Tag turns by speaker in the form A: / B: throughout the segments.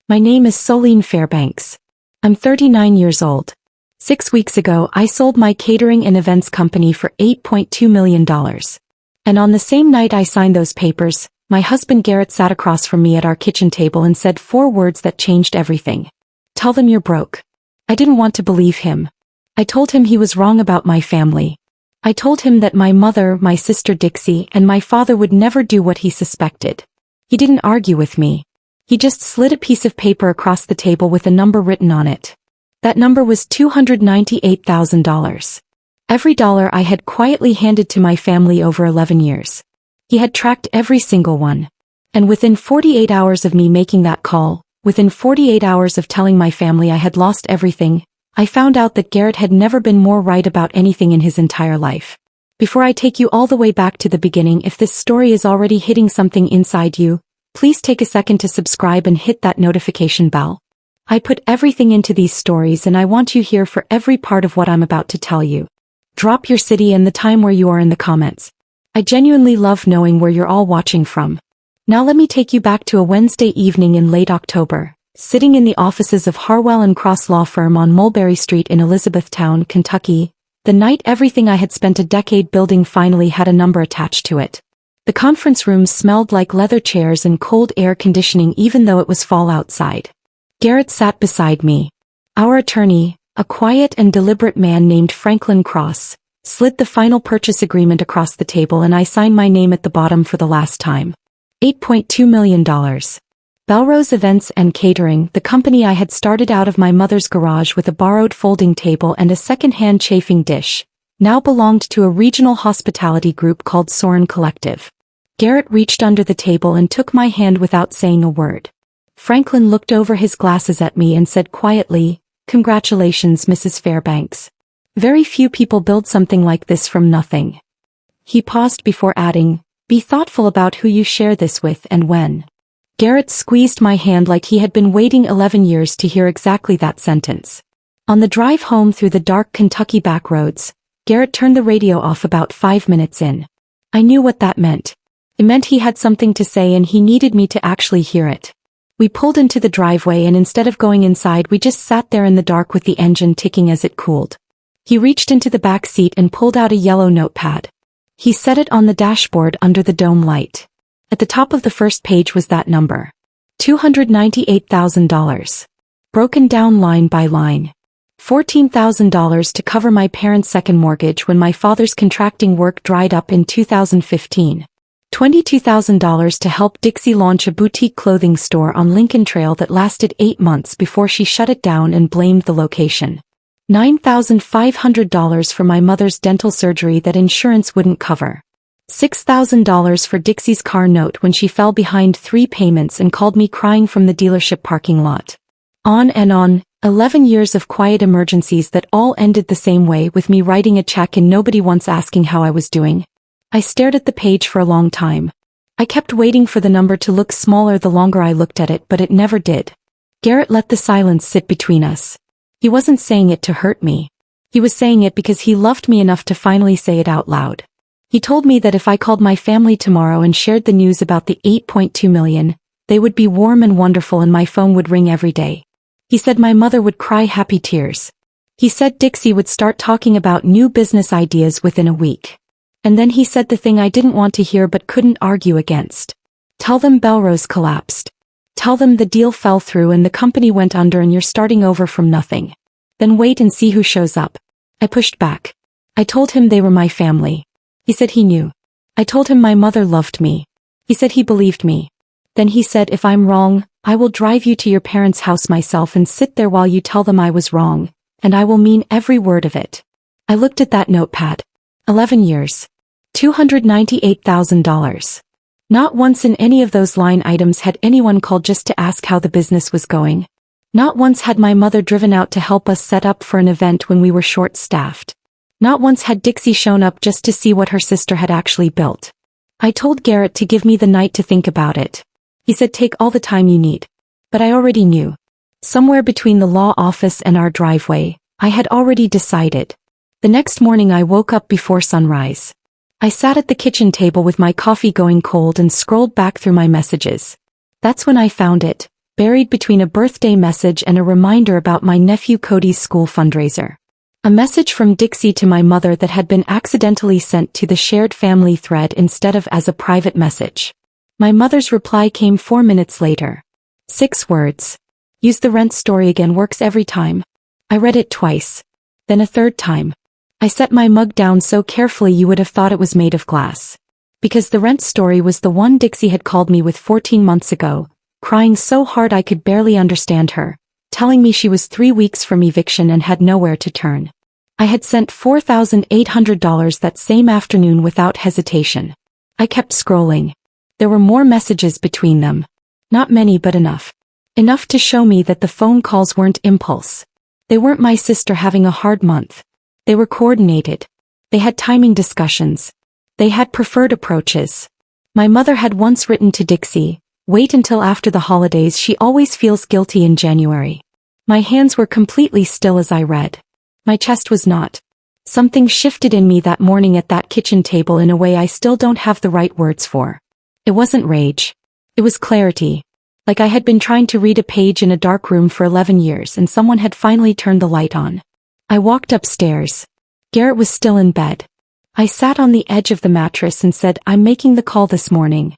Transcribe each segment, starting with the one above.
A: My name is Solene Fairbanks. I'm 39 years old. 6 weeks ago, I sold my catering and events company for $8.2 million. And on the same night I signed those papers, my husband Garrett sat across from me at our kitchen table and said 4 words that changed everything. Tell them you're broke. I didn't want to believe him. I told him he was wrong about my family. I told him that my mother, my sister Dixie, and my father would never do what he suspected. He didn't argue with me. He just slid a piece of paper across the table with a number written on it. That number was $298,000. Every dollar I had quietly handed to my family over 11 years. He had tracked every single one. And within 48 hours of me making that call, within 48 hours of telling my family I had lost everything, I found out that Garrett had never been more right about anything in his entire life. Before I take you all the way back to the beginning, if this story is already hitting something inside you, please take a second to subscribe and hit that notification bell. I put everything into these stories and I want you here for every part of what I'm about to tell you. Drop your city and the time where you are in the comments. I genuinely love knowing where you're all watching from. Now let me take you back to a Wednesday evening in late October, sitting in the offices of Harwell and Cross Law Firm on Mulberry Street in Elizabethtown, Kentucky, the night everything I had spent a decade building finally had a number attached to it. The conference room smelled like leather chairs and cold air conditioning even though it was fall outside. Garrett sat beside me. Our attorney, a quiet and deliberate man named Franklin Cross, slid the final purchase agreement across the table and I signed my name at the bottom for the last time. $8.2 million. Belrose Events and Catering, the company I had started out of my mother's garage with a borrowed folding table and a second-hand chafing dish, now belonged to a regional hospitality group called Soren Collective. Garrett reached under the table and took my hand without saying a word. Franklin looked over his glasses at me and said quietly, "Congratulations, Mrs. Fairbanks. Very few people build something like this from nothing." He paused before adding, "Be thoughtful about who you share this with and when." Garrett squeezed my hand like he had been waiting 11 years to hear exactly that sentence. On the drive home through the dark Kentucky back roads, Garrett turned the radio off about 5 minutes in. I knew what that meant. It meant he had something to say and he needed me to actually hear it. We pulled into the driveway and instead of going inside we just sat there in the dark with the engine ticking as it cooled. He reached into the back seat and pulled out a yellow notepad. He set it on the dashboard under the dome light. At the top of the first page was that number. $298,000. Broken down line by line. $14,000 to cover my parents' second mortgage when my father's contracting work dried up in 2015. $22,000 to help Dixie launch a boutique clothing store on Lincoln Trail that lasted 8 months before she shut it down and blamed the location. $9,500 for my mother's dental surgery that insurance wouldn't cover. $6,000 for Dixie's car note when she fell behind 3 payments and called me crying from the dealership parking lot. On and on, 11 years of quiet emergencies that all ended the same way with me writing a check and nobody once asking how I was doing. I stared at the page for a long time. I kept waiting for the number to look smaller the longer I looked at it, but it never did. Garrett let the silence sit between us. He wasn't saying it to hurt me. He was saying it because he loved me enough to finally say it out loud. He told me that if I called my family tomorrow and shared the news about the $8.2 million, they would be warm and wonderful and my phone would ring every day. He said my mother would cry happy tears. He said Dixie would start talking about new business ideas within a week. And then he said the thing I didn't want to hear but couldn't argue against. Tell them Belrose collapsed. Tell them the deal fell through and the company went under and you're starting over from nothing. Then wait and see who shows up. I pushed back. I told him they were my family. He said he knew. I told him my mother loved me. He said he believed me. Then he said if I'm wrong, I will drive you to your parents' house myself and sit there while you tell them I was wrong, and I will mean every word of it. I looked at that notepad. 11 years. $298,000. Not once in any of those line items had anyone called just to ask how the business was going. Not once had my mother driven out to help us set up for an event when we were short-staffed. Not once had Dixie shown up just to see what her sister had actually built. I told Garrett to give me the night to think about it. He said take all the time you need. But I already knew. Somewhere between the law office and our driveway, I had already decided. The next morning I woke up before sunrise. I sat at the kitchen table with my coffee going cold and scrolled back through my messages. That's when I found it, buried between a birthday message and a reminder about my nephew Cody's school fundraiser. A message from Dixie to my mother that had been accidentally sent to the shared family thread instead of as a private message. My mother's reply came 4 minutes later. 6 words. Use the rent story again, works every time. I read it twice. Then a third time. I set my mug down so carefully you would have thought it was made of glass. Because the rent story was the one Dixie had called me with 14 months ago, crying so hard I could barely understand her, telling me she was 3 weeks from eviction and had nowhere to turn. I had sent $4,800 that same afternoon without hesitation. I kept scrolling. There were more messages between them. Not many, but enough. Enough to show me that the phone calls weren't impulse. They weren't my sister having a hard month. They were coordinated. They had timing discussions. They had preferred approaches. My mother had once written to Dixie, "Wait until after the holidays, she always feels guilty in January." My hands were completely still as I read. My chest was not. Something shifted in me that morning at that kitchen table in a way I still don't have the right words for. It wasn't rage. It was clarity. Like I had been trying to read a page in a dark room for 11 years and someone had finally turned the light on. I walked upstairs. Garrett was still in bed. I sat on the edge of the mattress and said, "I'm making the call this morning."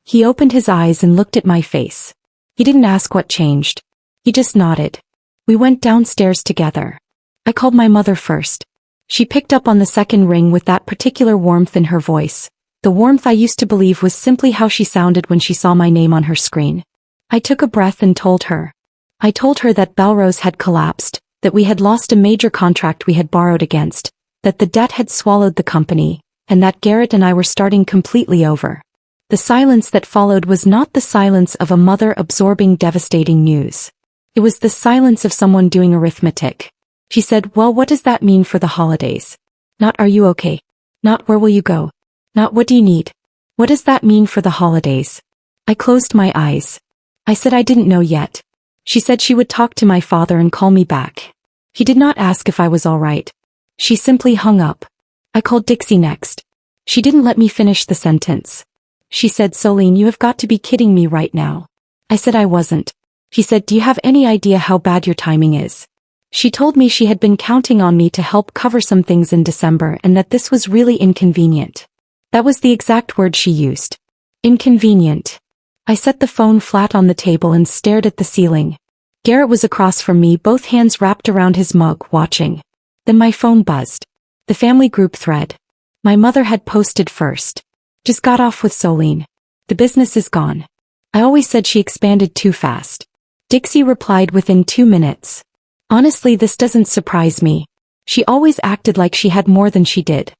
A: He opened his eyes and looked at my face. He didn't ask what changed. He just nodded. We went downstairs together. I called my mother first. She picked up on the second ring with that particular warmth in her voice, the warmth I used to believe was simply how she sounded when she saw my name on her screen. I took a breath and told her. I told her that Belrose had collapsed, that we had lost a major contract we had borrowed against, that the debt had swallowed the company, and that Garrett and I were starting completely over. The silence that followed was not the silence of a mother absorbing devastating news. It was the silence of someone doing arithmetic. She said, "Well, what does that mean for the holidays?" Not "Are you okay?" Not "Where will you go?" Not "What do you need?" What does that mean for the holidays? I closed my eyes. I said I didn't know yet. She said she would talk to my father and call me back. He did not ask if I was all right. She simply hung up. I called Dixie next. She didn't let me finish the sentence. She said, "Solene, you have got to be kidding me right now." I said I wasn't. She said, "Do you have any idea how bad your timing is?" She told me she had been counting on me to help cover some things in December and that this was really inconvenient. That was the exact word she used. Inconvenient. I set the phone flat on the table and stared at the ceiling. Garrett was across from me, both hands wrapped around his mug, watching. Then my phone buzzed. The family group thread. My mother had posted first. "Just got off with Solene. The business is gone. I always said she expanded too fast." Dixie replied within 2 minutes. "Honestly, this doesn't surprise me. She always acted like she had more than she did."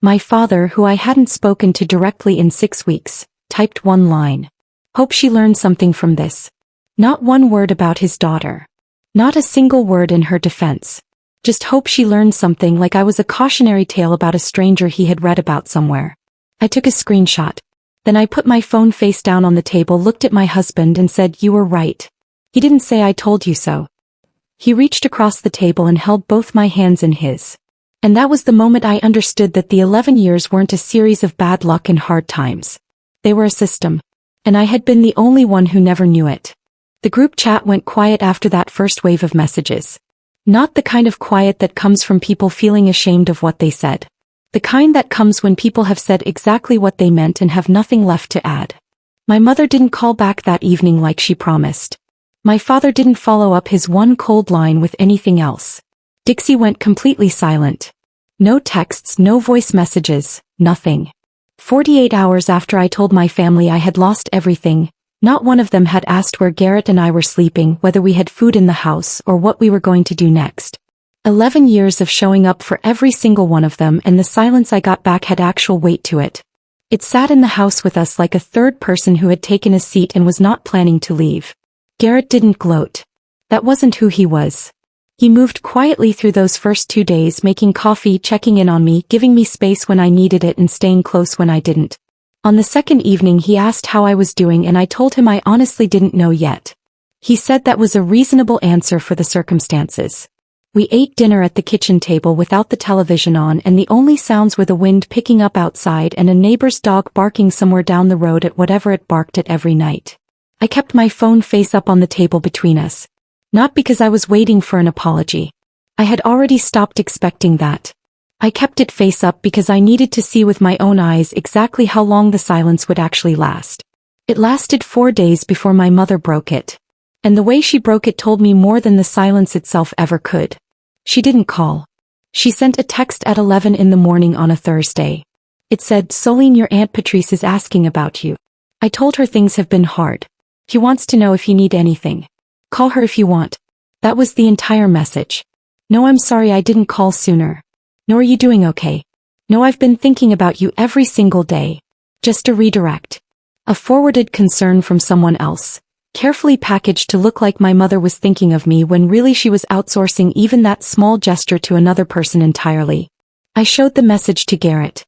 A: My father, who I hadn't spoken to directly in 6 weeks, typed one line. "Hope she learned something from this." Not one word about his daughter. Not a single word in her defense. Just hope she learned something, like I was a cautionary tale about a stranger he had read about somewhere. I took a screenshot. Then I put my phone face down on the table, looked at my husband and said, "You were right." He didn't say "I told you so." He reached across the table and held both my hands in his. And that was the moment I understood that the 11 years weren't a series of bad luck and hard times. They were a system. And I had been the only one who never knew it. The group chat went quiet after that first wave of messages. Not the kind of quiet that comes from people feeling ashamed of what they said. The kind that comes when people have said exactly what they meant and have nothing left to add. My mother didn't call back that evening like she promised. My father didn't follow up his one cold line with anything else. Dixie went completely silent. No texts, no voice messages, nothing. 48 hours after I told my family I had lost everything, not one of them had asked where Garrett and I were sleeping, whether we had food in the house, or what we were going to do next. 11 years of showing up for every single one of them, and the silence I got back had actual weight to it. It sat in the house with us like a third person who had taken a seat and was not planning to leave. Garrett didn't gloat. That wasn't who he was. He moved quietly through those first 2 days, making coffee, checking in on me, giving me space when I needed it and staying close when I didn't. On the second evening he asked how I was doing and I told him I honestly didn't know yet. He said that was a reasonable answer for the circumstances. We ate dinner at the kitchen table without the television on, and the only sounds were the wind picking up outside and a neighbor's dog barking somewhere down the road at whatever it barked at every night. I kept my phone face up on the table between us. Not because I was waiting for an apology. I had already stopped expecting that. I kept it face up because I needed to see with my own eyes exactly how long the silence would actually last. It lasted 4 days before my mother broke it. And the way she broke it told me more than the silence itself ever could. She didn't call. She sent a text at 11 in the morning on a Thursday. It said, "Soline, your Aunt Patrice is asking about you. I told her things have been hard. He wants to know if you need anything. Call her if you want." That was the entire message. "No, I'm sorry I didn't call sooner. No, are you doing okay? No, I've been thinking about you every single day." Just a redirect. A forwarded concern from someone else, carefully packaged to look like my mother was thinking of me when really she was outsourcing even that small gesture to another person entirely. I showed the message to Garrett.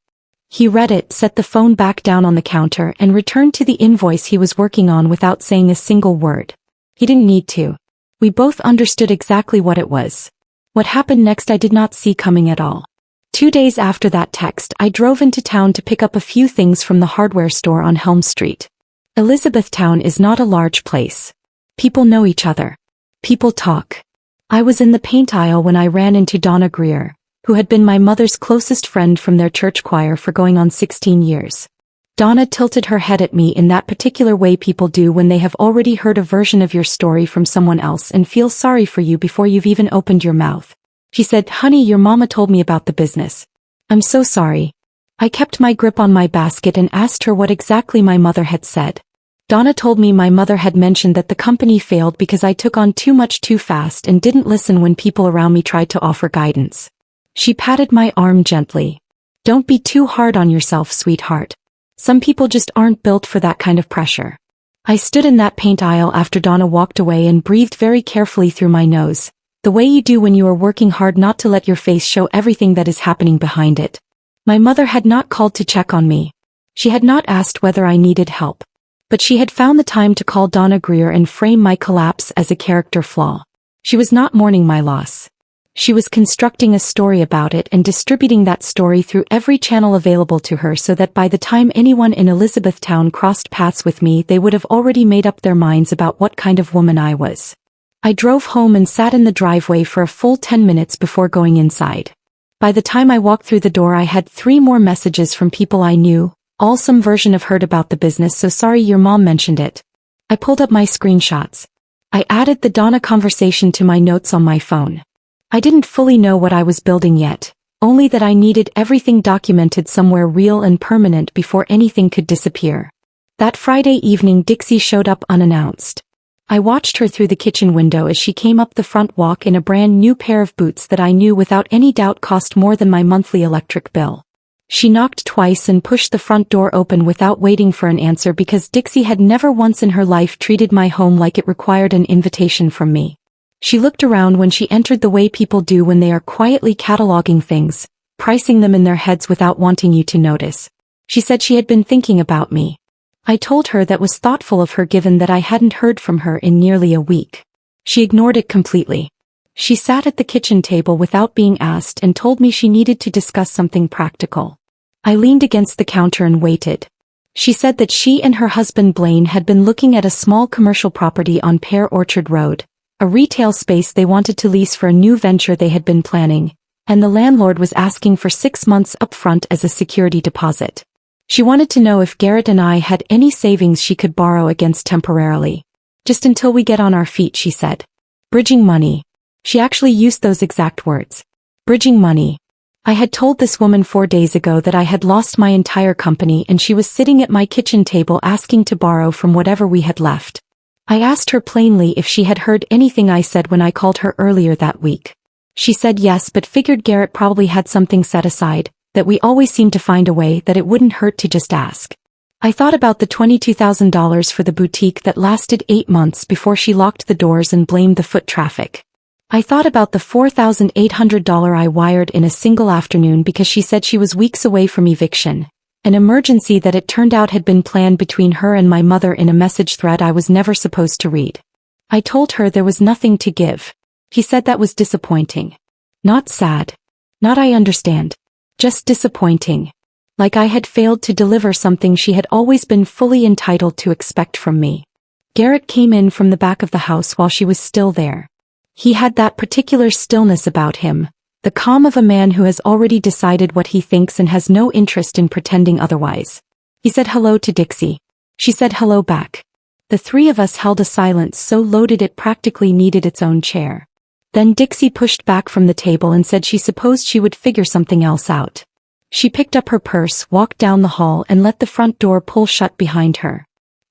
A: He read it, set the phone back down on the counter, and returned to the invoice he was working on without saying a single word. He didn't need to. We both understood exactly what it was. What happened next I did not see coming at all. 2 days after that text, I drove into town to pick up a few things from the hardware store on Helm Street. Elizabethtown is not a large place. People know each other. People talk. I was in the paint aisle when I ran into Donna Greer, who had been my mother's closest friend from their church choir for going on 16 years. Donna tilted her head at me in that particular way people do when they have already heard a version of your story from someone else and feel sorry for you before you've even opened your mouth. She said, "Honey, your mama told me about the business. I'm so sorry." I kept my grip on my basket and asked her what exactly my mother had said. Donna told me my mother had mentioned that the company failed because I took on too much too fast and didn't listen when people around me tried to offer guidance. She patted my arm gently. "Don't be too hard on yourself, sweetheart. Some people just aren't built for that kind of pressure." I stood in that paint aisle after Donna walked away and breathed very carefully through my nose, the way you do when you are working hard not to let your face show everything that is happening behind it. My mother had not called to check on me. She had not asked whether I needed help. But she had found the time to call Donna Greer and frame my collapse as a character flaw. She was not mourning my loss. She was constructing a story about it and distributing that story through every channel available to her so that by the time anyone in Elizabethtown crossed paths with me they would have already made up their minds about what kind of woman I was. I drove home and sat in the driveway for a full 10 minutes before going inside. By the time I walked through the door I had 3 more messages from people I knew, all some version of heard about the business, "So sorry your mom mentioned it." I pulled up my screenshots. I added the Donna conversation to my notes on my phone. I didn't fully know what I was building yet, only that I needed everything documented somewhere real and permanent before anything could disappear. That Friday evening Dixie showed up unannounced. I watched her through the kitchen window as she came up the front walk in a brand new pair of boots that I knew without any doubt cost more than my monthly electric bill. She knocked twice and pushed the front door open without waiting for an answer because Dixie had never once in her life treated my home like it required an invitation from me. She looked around when she entered the way people do when they are quietly cataloging things, pricing them in their heads without wanting you to notice. She said she had been thinking about me. I told her that was thoughtful of her given that I hadn't heard from her in nearly a week. She ignored it completely. She sat at the kitchen table without being asked and told me she needed to discuss something practical. I leaned against the counter and waited. She said that she and her husband Blaine had been looking at a small commercial property on Pear Orchard Road, a retail space they wanted to lease for a new venture they had been planning, and the landlord was asking for 6 months upfront as a security deposit. She wanted to know if Garrett and I had any savings she could borrow against temporarily. "Just until we get on our feet," she said. Bridging money. She actually used those exact words. Bridging money. I had told this woman 4 days ago that I had lost my entire company and she was sitting at my kitchen table asking to borrow from whatever we had left. I asked her plainly if she had heard anything I said when I called her earlier that week. She said yes, but figured Garrett probably had something set aside, that we always seemed to find a way, that it wouldn't hurt to just ask. I thought about the $22,000 for the boutique that lasted 8 months before she locked the doors and blamed the foot traffic. I thought about the $4,800 I wired in a single afternoon because she said she was weeks away from eviction, an emergency that it turned out had been planned between her and my mother in a message thread I was never supposed to read. I told her there was nothing to give. He said that was disappointing. Not sad. Not I understand. Just disappointing. Like I had failed to deliver something she had always been fully entitled to expect from me. Garrett came in from the back of the house while she was still there. He had that particular stillness about him, the calm of a man who has already decided what he thinks and has no interest in pretending otherwise. He said hello to Dixie. She said hello back. The three of us held a silence so loaded it practically needed its own chair. Then Dixie pushed back from the table and said she supposed she would figure something else out. She picked up her purse, walked down the hall and let the front door pull shut behind her.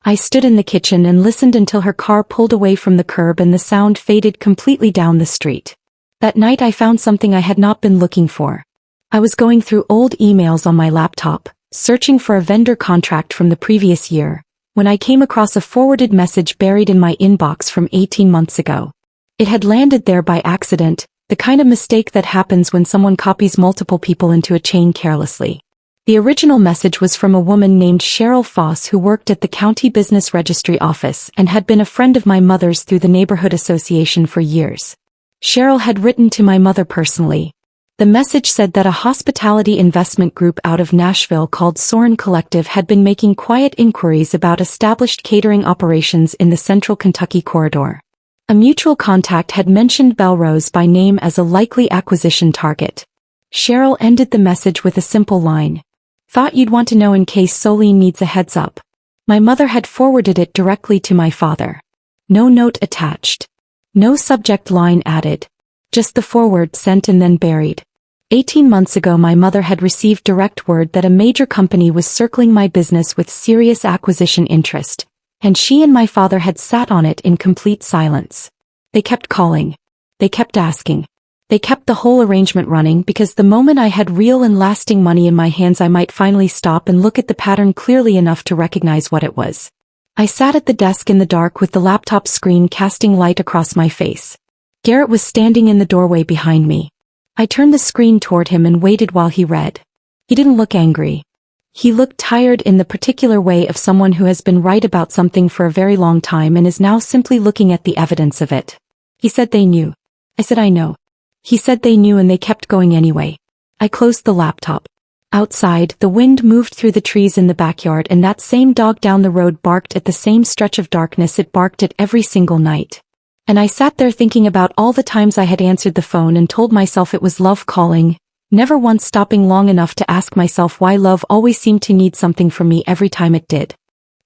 A: I stood in the kitchen and listened until her car pulled away from the curb and the sound faded completely down the street. That night I found something I had not been looking for. I was going through old emails on my laptop, searching for a vendor contract from the previous year, when I came across a forwarded message buried in my inbox from 18 months ago. It had landed there by accident, the kind of mistake that happens when someone copies multiple people into a chain carelessly. The original message was from a woman named Cheryl Foss who worked at the county business registry office and had been a friend of my mother's through the neighborhood association for years. Cheryl had written to my mother personally. The message said that a hospitality investment group out of Nashville called Soren Collective had been making quiet inquiries about established catering operations in the central Kentucky corridor. A mutual contact had mentioned Belrose by name as a likely acquisition target. Cheryl ended the message with a simple line. Thought you'd want to know in case Solene needs a heads up. My mother had forwarded it directly to my father. No note attached. No subject line added. Just the forward sent and then buried. 18 months ago my mother had received direct word that a major company was circling my business with serious acquisition interest, and she and my father had sat on it in complete silence. They kept calling. They kept asking. They kept the whole arrangement running because the moment I had real and lasting money in my hands I might finally stop and look at the pattern clearly enough to recognize what it was. I sat at the desk in the dark with the laptop screen casting light across my face. Garrett was standing in the doorway behind me. I turned the screen toward him and waited while he read. He didn't look angry. He looked tired in the particular way of someone who has been right about something for a very long time and is now simply looking at the evidence of it. He said they knew. I said I know. He said they knew and they kept going anyway. I closed the laptop. Outside, the wind moved through the trees in the backyard and that same dog down the road barked at the same stretch of darkness it barked at every single night. And I sat there thinking about all the times I had answered the phone and told myself it was love calling, never once stopping long enough to ask myself why love always seemed to need something from me every time it did.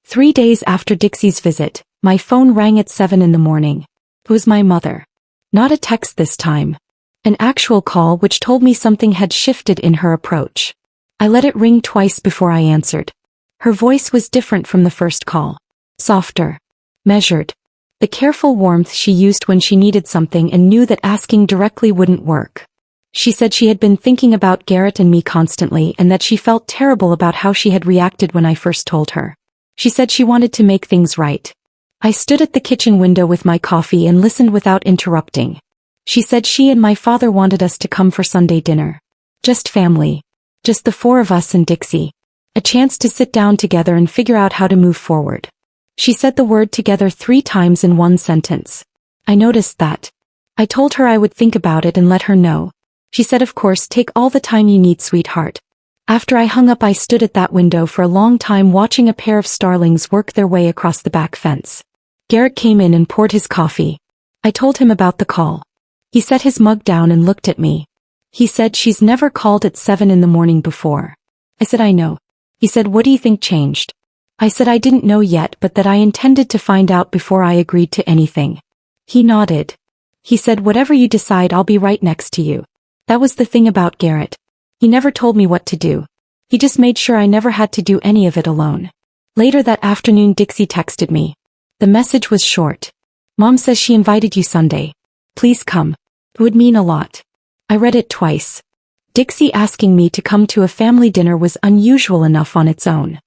A: 3 days after Dixie's visit, my phone rang at 7 in the morning. It was my mother. Not a text this time. An actual call which told me something had shifted in her approach. I let it ring twice before I answered. Her voice was different from the first call. Softer. Measured. The careful warmth she used when she needed something and knew that asking directly wouldn't work. She said she had been thinking about Garrett and me constantly and that she felt terrible about how she had reacted when I first told her. She said she wanted to make things right. I stood at the kitchen window with my coffee and listened without interrupting. She said she and my father wanted us to come for Sunday dinner. Just family. Just the four of us and Dixie. A chance to sit down together and figure out how to move forward. She said the word together 3 times in one sentence. I noticed that. I told her I would think about it and let her know. She said of course take all the time you need sweetheart. After I hung up I stood at that window for a long time watching a pair of starlings work their way across the back fence. Garrett came in and poured his coffee. I told him about the call. He set his mug down and looked at me. He said she's never called at 7 in the morning before. I said I know. He said what do you think changed? I said I didn't know yet but that I intended to find out before I agreed to anything. He nodded. He said whatever you decide I'll be right next to you. That was the thing about Garrett. He never told me what to do. He just made sure I never had to do any of it alone. Later that afternoon Dixie texted me. The message was short. Mom says she invited you Sunday. Please come. It would mean a lot. I read it twice. Dixie asking me to come to a family dinner was unusual enough on its own.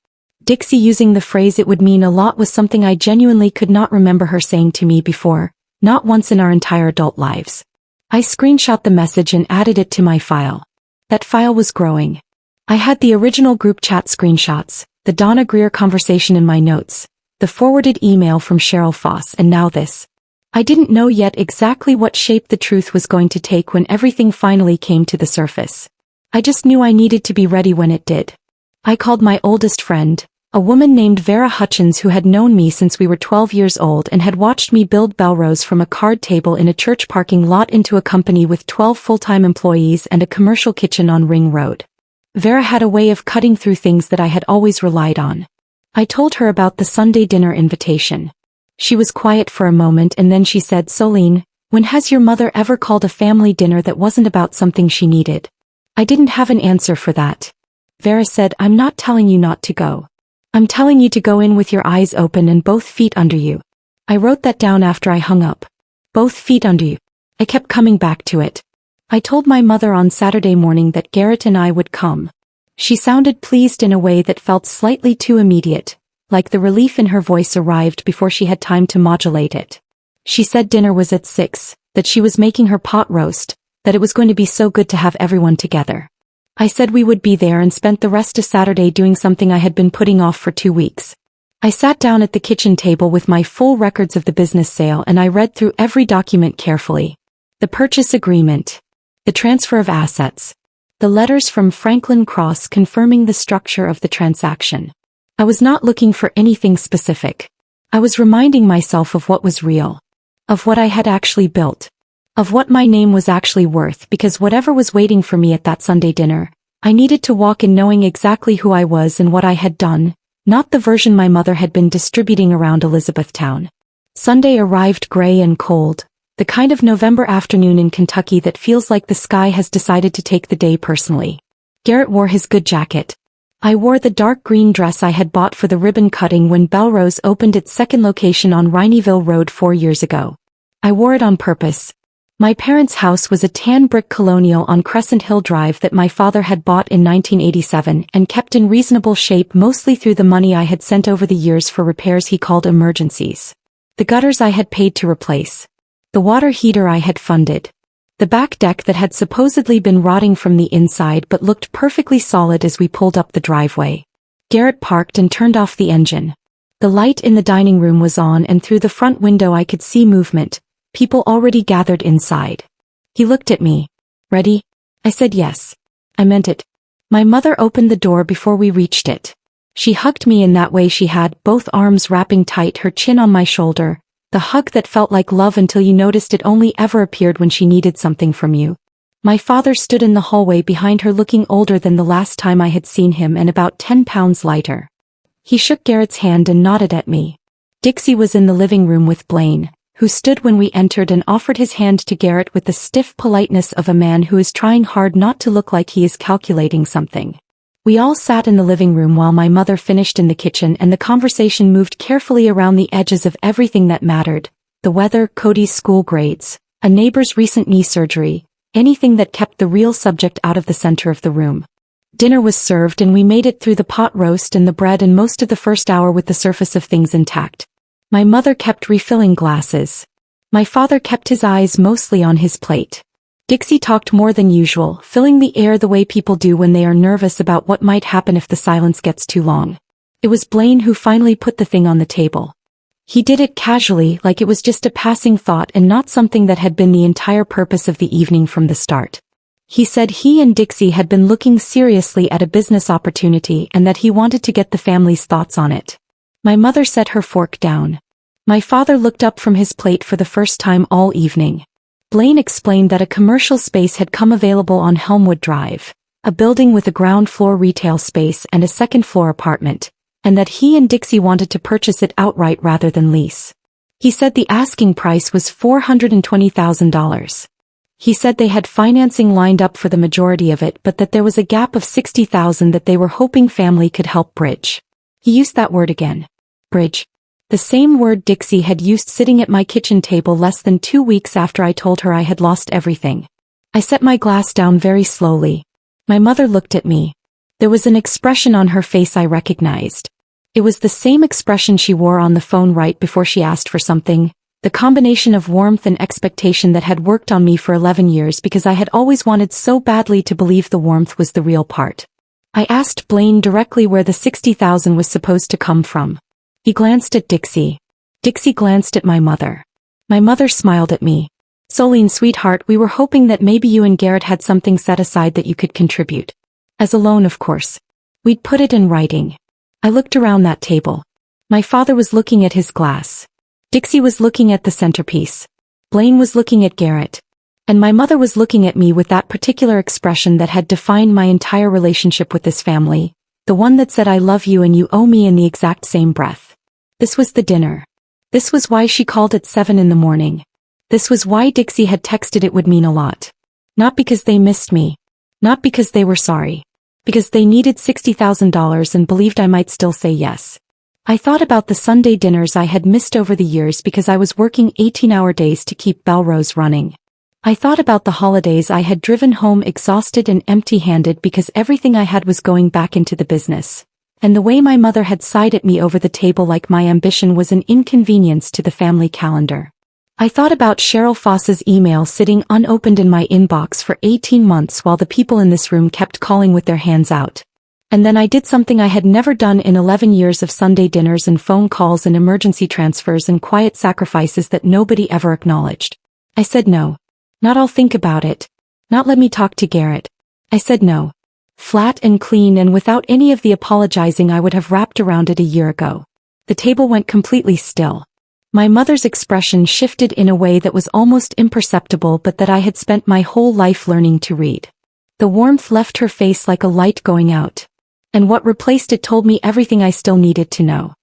A: Dixie using the phrase it would mean a lot was something I genuinely could not remember her saying to me before, not once in our entire adult lives. I screenshot the message and added it to my file. That file was growing. I had the original group chat screenshots, the Donna Greer conversation in my notes, the forwarded email from Cheryl Foss, and now this. I didn't know yet exactly what shape the truth was going to take when everything finally came to the surface. I just knew I needed to be ready when it did. I called my oldest friend, A woman named Vera Hutchins who had known me since we were 12 years old and had watched me build Belrose from a card table in a church parking lot into a company with 12 full-time employees and a commercial kitchen on Ring Road. Vera had a way of cutting through things that I had always relied on. I told her about the Sunday dinner invitation. She was quiet for a moment and then she said, "Soline, when has your mother ever called a family dinner that wasn't about something she needed?" I didn't have an answer for that. Vera said, "I'm not telling you not to go. I'm telling you to go in with your eyes open and both feet under you." I wrote that down after I hung up. Both feet under you. I kept coming back to it. I told my mother on Saturday morning that Garrett and I would come. She sounded pleased in a way that felt slightly too immediate, like the relief in her voice arrived before she had time to modulate it. She said dinner was at 6, that she was making her pot roast, that it was going to be so good to have everyone together. I said we would be there and spent the rest of Saturday doing something I had been putting off for 2 weeks. I sat down at the kitchen table with my full records of the business sale and I read through every document carefully. The purchase agreement. The transfer of assets. The letters from Franklin Cross confirming the structure of the transaction. I was not looking for anything specific. I was reminding myself of what was real. Of what I had actually built. Of what my name was actually worth, because whatever was waiting for me at that Sunday dinner, I needed to walk in knowing exactly who I was and what I had done, not the version my mother had been distributing around Elizabethtown. Sunday arrived gray and cold, the kind of November afternoon in Kentucky that feels like the sky has decided to take the day personally. Garrett wore his good jacket. I wore the dark green dress I had bought for the ribbon cutting when Belrose opened its second location on Rineyville Road 4 years ago. I wore it on purpose. My parents' house was a tan brick colonial on Crescent Hill Drive that my father had bought in 1987 and kept in reasonable shape mostly through the money I had sent over the years for repairs he called emergencies. The gutters I had paid to replace. The water heater I had funded. The back deck that had supposedly been rotting from the inside but looked perfectly solid as we pulled up the driveway. Garrett parked and turned off the engine. The light in the dining room was on and through the front window I could see movement. People already gathered inside. He looked at me. "Ready?" I said yes. I meant it. My mother opened the door before we reached it. She hugged me in that way she had, both arms wrapping tight, her chin on my shoulder, the hug that felt like love until you noticed it only ever appeared when she needed something from you. My father stood in the hallway behind her looking older than the last time I had seen him and about 10 pounds lighter. He shook Garrett's hand and nodded at me. Dixie was in the living room with Blaine, who stood when we entered and offered his hand to Garrett with the stiff politeness of a man who is trying hard not to look like he is calculating something. We all sat in the living room while my mother finished in the kitchen and the conversation moved carefully around the edges of everything that mattered, the weather, Cody's school grades, a neighbor's recent knee surgery, anything that kept the real subject out of the center of the room. Dinner was served and we made it through the pot roast and the bread and most of the first hour with the surface of things intact. My mother kept refilling glasses. My father kept his eyes mostly on his plate. Dixie talked more than usual, filling the air the way people do when they are nervous about what might happen if the silence gets too long. It was Blaine who finally put the thing on the table. He did it casually, like it was just a passing thought and not something that had been the entire purpose of the evening from the start. He said he and Dixie had been looking seriously at a business opportunity and that he wanted to get the family's thoughts on it. My mother set her fork down. My father looked up from his plate for the first time all evening. Blaine explained that a commercial space had come available on Helmwood Drive, a building with a ground floor retail space and a second floor apartment, and that he and Dixie wanted to purchase it outright rather than lease. He said the asking price was $420,000. He said they had financing lined up for the majority of it but that there was a gap of $60,000 that they were hoping family could help bridge. He used that word again. Bridge. The same word Dixie had used sitting at my kitchen table less than 2 weeks after I told her I had lost everything. I set my glass down very slowly. My mother looked at me. There was an expression on her face I recognized. It was the same expression she wore on the phone right before she asked for something, the combination of warmth and expectation that had worked on me for 11 years because I had always wanted so badly to believe the warmth was the real part. I asked Blaine directly where the $60,000 was supposed to come from. He glanced at Dixie. Dixie glanced at my mother. My mother smiled at me. "Soline, sweetheart, we were hoping that maybe you and Garrett had something set aside that you could contribute. As a loan, of course. We'd put it in writing." I looked around that table. My father was looking at his glass. Dixie was looking at the centerpiece. Blaine was looking at Garrett. And my mother was looking at me with that particular expression that had defined my entire relationship with this family, the one that said I love you and you owe me in the exact same breath. This was the dinner. This was why she called at 7 in the morning. This was why Dixie had texted it would mean a lot. Not because they missed me. Not because they were sorry. Because they needed $60,000 and believed I might still say yes. I thought about the Sunday dinners I had missed over the years because I was working 18-hour days to keep Belrose running. I thought about the holidays I had driven home exhausted and empty-handed because everything I had was going back into the business. And the way my mother had sighed at me over the table like my ambition was an inconvenience to the family calendar. I thought about Cheryl Foss's email sitting unopened in my inbox for 18 months while the people in this room kept calling with their hands out. And then I did something I had never done in 11 years of Sunday dinners and phone calls and emergency transfers and quiet sacrifices that nobody ever acknowledged. I said no. Not I'll think about it. Not let me talk to Garrett. I said no. Flat and clean and without any of the apologizing I would have wrapped around it a year ago. The table went completely still. My mother's expression shifted in a way that was almost imperceptible but that I had spent my whole life learning to read. The warmth left her face like a light going out. And what replaced it told me everything I still needed to know.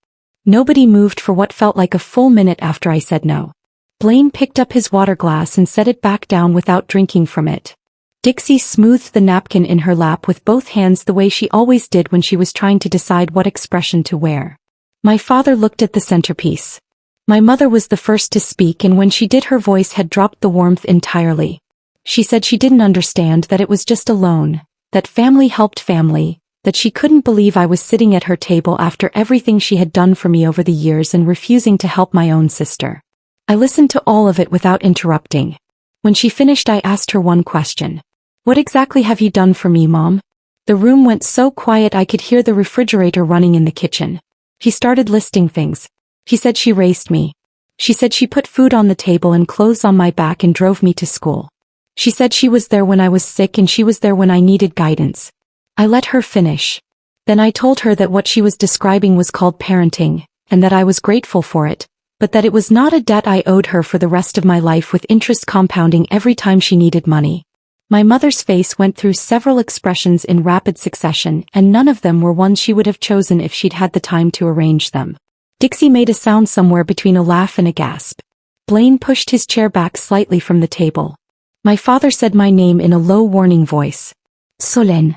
A: Nobody moved for what felt like a full minute after I said no. Blaine picked up his water glass and set it back down without drinking from it. Dixie smoothed the napkin in her lap with both hands the way she always did when she was trying to decide what expression to wear. My father looked at the centerpiece. My mother was the first to speak and when she did her voice had dropped the warmth entirely. She said she didn't understand that it was just a loan, that family helped family, that she couldn't believe I was sitting at her table after everything she had done for me over the years and refusing to help my own sister. I listened to all of it without interrupting. When she finished I asked her one question. What exactly have you done for me, Mom? The room went so quiet I could hear the refrigerator running in the kitchen. She started listing things. She said she raised me. She said she put food on the table and clothes on my back and drove me to school. She said she was there when I was sick and she was there when I needed guidance. I let her finish. Then I told her that what she was describing was called parenting, and that I was grateful for it, but that it was not a debt I owed her for the rest of my life with interest compounding every time she needed money. My mother's face went through several expressions in rapid succession and none of them were ones she would have chosen if she'd had the time to arrange them. Dixie made a sound somewhere between a laugh and a gasp. Blaine pushed his chair back slightly from the table. My father said my name in a low warning voice. Solène.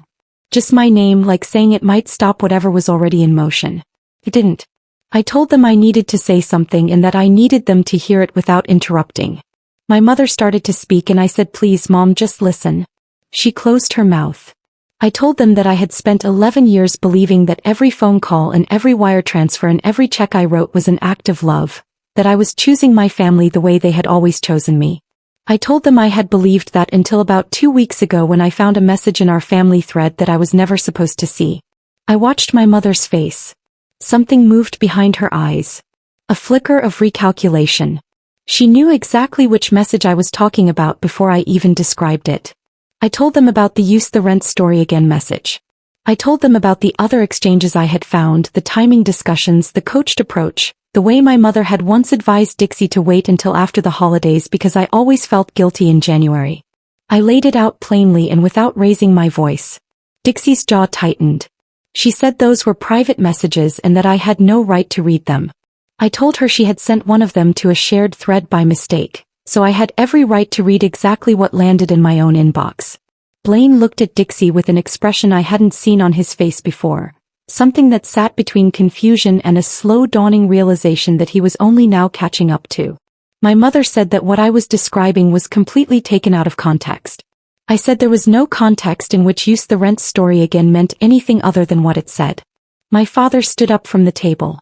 A: Just my name, like saying it might stop whatever was already in motion. It didn't. I told them I needed to say something and that I needed them to hear it without interrupting. My mother started to speak and I said, please, Mom, just listen. She closed her mouth. I told them that I had spent 11 years believing that every phone call and every wire transfer and every check I wrote was an act of love, that I was choosing my family the way they had always chosen me. I told them I had believed that until about 2 weeks ago when I found a message in our family thread that I was never supposed to see. I watched my mother's face. Something moved behind her eyes. A flicker of recalculation. She knew exactly which message I was talking about before I even described it. I told them about the use the rent story again message. I told them about the other exchanges I had found, the timing discussions, the coached approach, the way my mother had once advised Dixie to wait until after the holidays because I always felt guilty in January. I laid it out plainly and without raising my voice. Dixie's jaw tightened. She said those were private messages and that I had no right to read them. I told her she had sent one of them to a shared thread by mistake, so I had every right to read exactly what landed in my own inbox. Blaine looked at Dixie with an expression I hadn't seen on his face before, something that sat between confusion and a slow dawning realization that he was only now catching up to. My mother said that what I was describing was completely taken out of context. I said there was no context in which use the rent story again meant anything other than what it said. My father stood up from the table.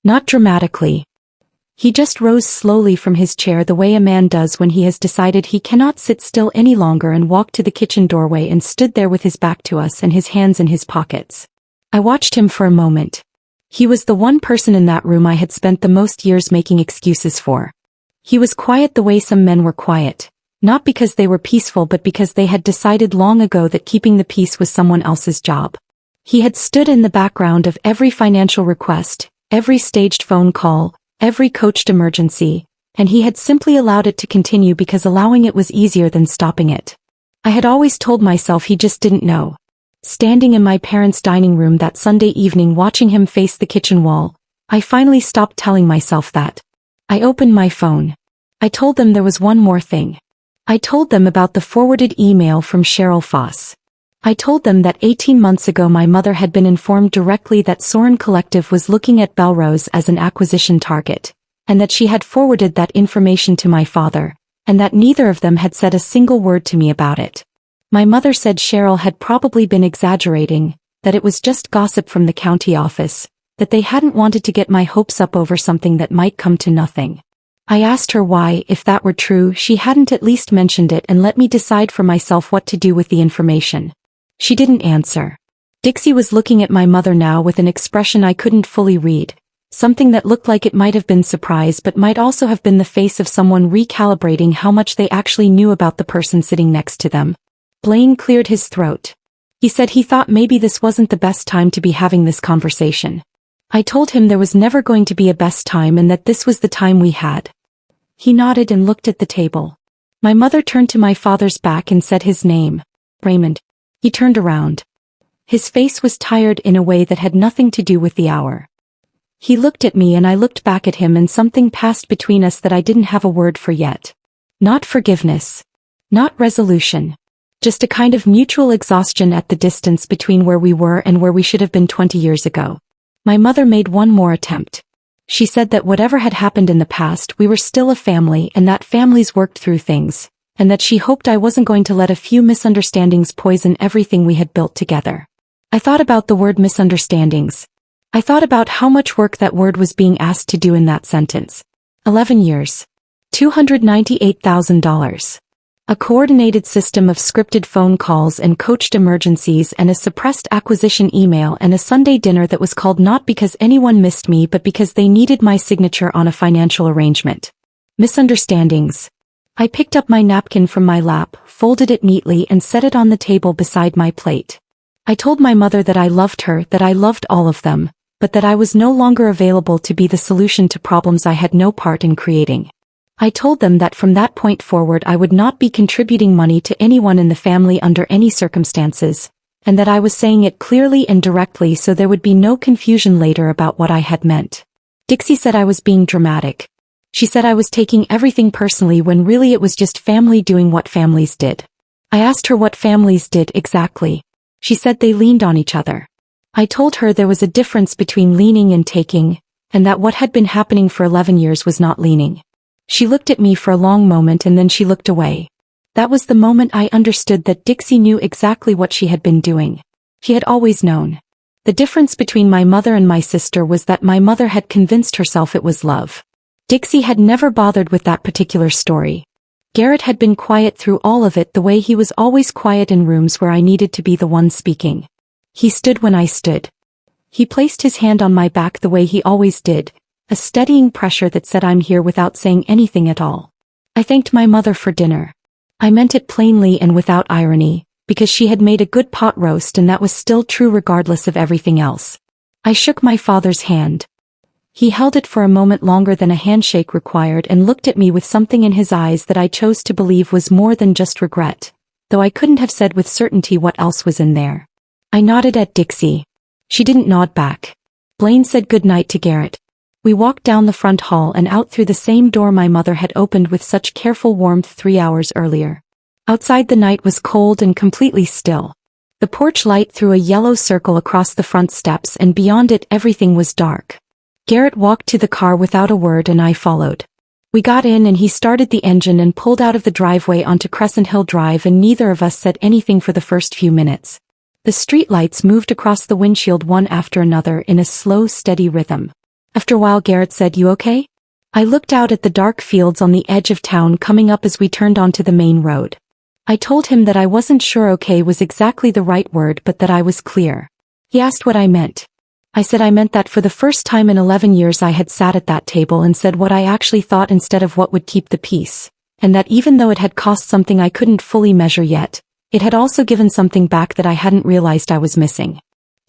A: Not dramatically. He just rose slowly from his chair the way a man does when he has decided he cannot sit still any longer and walked to the kitchen doorway and stood there with his back to us and his hands in his pockets. I watched him for a moment. He was the one person in that room I had spent the most years making excuses for. He was quiet the way some men were quiet. Not because they were peaceful but because they had decided long ago that keeping the peace was someone else's job. He had stood in the background of every financial request, every staged phone call, every coached emergency, and he had simply allowed it to continue because allowing it was easier than stopping it. I had always told myself he just didn't know. Standing in my parents' dining room that Sunday evening watching him face the kitchen wall, I finally stopped telling myself that. I opened my phone. I told them there was one more thing. I told them about the forwarded email from Cheryl Foss. I told them that 18 months ago my mother had been informed directly that Soren Collective was looking at Belrose as an acquisition target, and that she had forwarded that information to my father, and that neither of them had said a single word to me about it. My mother said Cheryl had probably been exaggerating, that it was just gossip from the county office, that they hadn't wanted to get my hopes up over something that might come to nothing. I asked her why, if that were true, she hadn't at least mentioned it and let me decide for myself what to do with the information. She didn't answer. Dixie was looking at my mother now with an expression I couldn't fully read, something that looked like it might have been surprise but might also have been the face of someone recalibrating how much they actually knew about the person sitting next to them. Blaine cleared his throat. He said he thought maybe this wasn't the best time to be having this conversation. I told him there was never going to be a best time and that this was the time we had. He nodded and looked at the table. My mother turned to my father's back and said his name. Raymond. He turned around. His face was tired in a way that had nothing to do with the hour. He looked at me and I looked back at him and something passed between us that I didn't have a word for yet. Not forgiveness. Not resolution. Just a kind of mutual exhaustion at the distance between where we were and where we should have been 20 years ago. My mother made one more attempt. She said that whatever had happened in the past, we were still a family and that families worked through things, and that she hoped I wasn't going to let a few misunderstandings poison everything we had built together. I thought about the word misunderstandings. I thought about how much work that word was being asked to do in that sentence. 11 years. $298,000. A coordinated system of scripted phone calls and coached emergencies and a suppressed acquisition email and a Sunday dinner that was called not because anyone missed me but because they needed my signature on a financial arrangement. Misunderstandings. I picked up my napkin from my lap, folded it neatly and set it on the table beside my plate. I told my mother that I loved her, that I loved all of them, but that I was no longer available to be the solution to problems I had no part in creating. I told them that from that point forward I would not be contributing money to anyone in the family under any circumstances, and that I was saying it clearly and directly so there would be no confusion later about what I had meant. Dixie said I was being dramatic. She said I was taking everything personally when really it was just family doing what families did. I asked her what families did exactly. She said they leaned on each other. I told her there was a difference between leaning and taking, and that what had been happening for 11 years was not leaning. She looked at me for a long moment and then she looked away. That was the moment I understood that Dixie knew exactly what she had been doing. She had always known. The difference between my mother and my sister was that my mother had convinced herself it was love. Dixie had never bothered with that particular story. Garrett had been quiet through all of it the way he was always quiet in rooms where I needed to be the one speaking. He stood when I stood. He placed his hand on my back the way he always did, a steadying pressure that said I'm here without saying anything at all. I thanked my mother for dinner. I meant it plainly and without irony, because she had made a good pot roast and that was still true regardless of everything else. I shook my father's hand. He held it for a moment longer than a handshake required and looked at me with something in his eyes that I chose to believe was more than just regret, though I couldn't have said with certainty what else was in there. I nodded at Dixie. She didn't nod back. Blaine said goodnight to Garrett. We walked down the front hall and out through the same door my mother had opened with such careful warmth 3 hours earlier. Outside the night was cold and completely still. The porch light threw a yellow circle across the front steps and beyond it everything was dark. Garrett walked to the car without a word and I followed. We got in and he started the engine and pulled out of the driveway onto Crescent Hill Drive and neither of us said anything for the first few minutes. The streetlights moved across the windshield one after another in a slow, steady rhythm. After a while Garrett said, "You okay?" I looked out at the dark fields on the edge of town coming up as we turned onto the main road. I told him that I wasn't sure okay was exactly the right word but that I was clear. He asked what I meant. I said I meant that for the first time in 11 years I had sat at that table and said what I actually thought instead of what would keep the peace, and that even though it had cost something I couldn't fully measure yet, it had also given something back that I hadn't realized I was missing.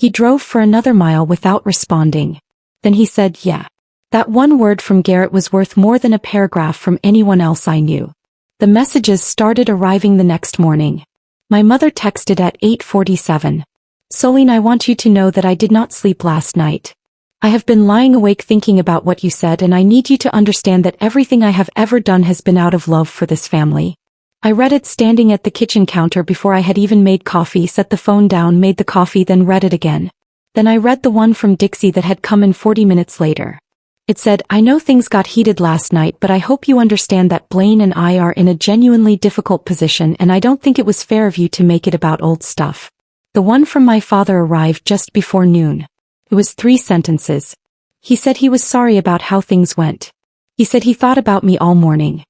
A: He drove for another mile without responding. Then he said, "Yeah." That one word from Garrett was worth more than a paragraph from anyone else I knew. The messages started arriving the next morning. My mother texted at 8:47. "Soline, I want you to know that I did not sleep last night. I have been lying awake thinking about what you said, and I need you to understand that everything I have ever done has been out of love for this family." I read it standing at the kitchen counter before I had even made coffee, set the phone down, made the coffee, then read it again. Then I read the one from Dixie that had come in 40 minutes later. It said, "I know things got heated last night, but I hope you understand that Blaine and I are in a genuinely difficult position, and I don't think it was fair of you to make it about old stuff." The one from my father arrived just before noon. It was 3 sentences. He said he was sorry about how things went. He said he thought about me all morning.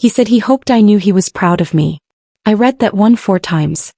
A: He said he hoped I knew he was proud of me. I read that one 4 times.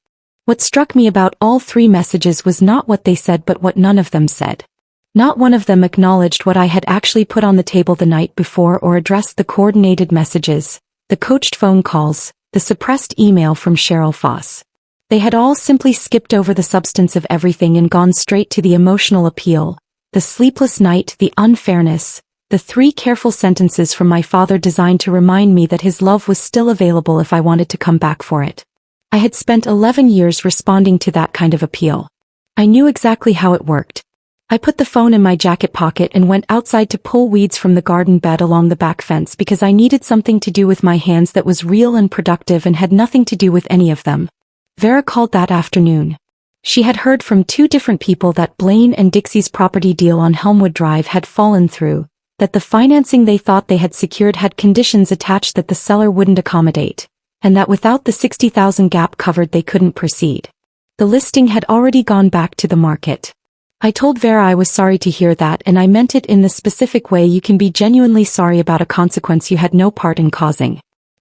A: What struck me about all 3 messages was not what they said but what none of them said. Not one of them acknowledged what I had actually put on the table the night before or addressed the coordinated messages, the coached phone calls, the suppressed email from Cheryl Foss. They had all simply skipped over the substance of everything and gone straight to the emotional appeal, the sleepless night, the unfairness, the 3 careful sentences from my father designed to remind me that his love was still available if I wanted to come back for it. I had spent 11 years responding to that kind of appeal. I knew exactly how it worked. I put the phone in my jacket pocket and went outside to pull weeds from the garden bed along the back fence because I needed something to do with my hands that was real and productive and had nothing to do with any of them. Vera called that afternoon. She had heard from 2 different people that Blaine and Dixie's property deal on Helmwood Drive had fallen through, that the financing they thought they had secured had conditions attached that the seller wouldn't accommodate, and that without the $60,000 gap covered they couldn't proceed. The listing had already gone back to the market. I told Vera I was sorry to hear that, and I meant it in the specific way you can be genuinely sorry about a consequence you had no part in causing.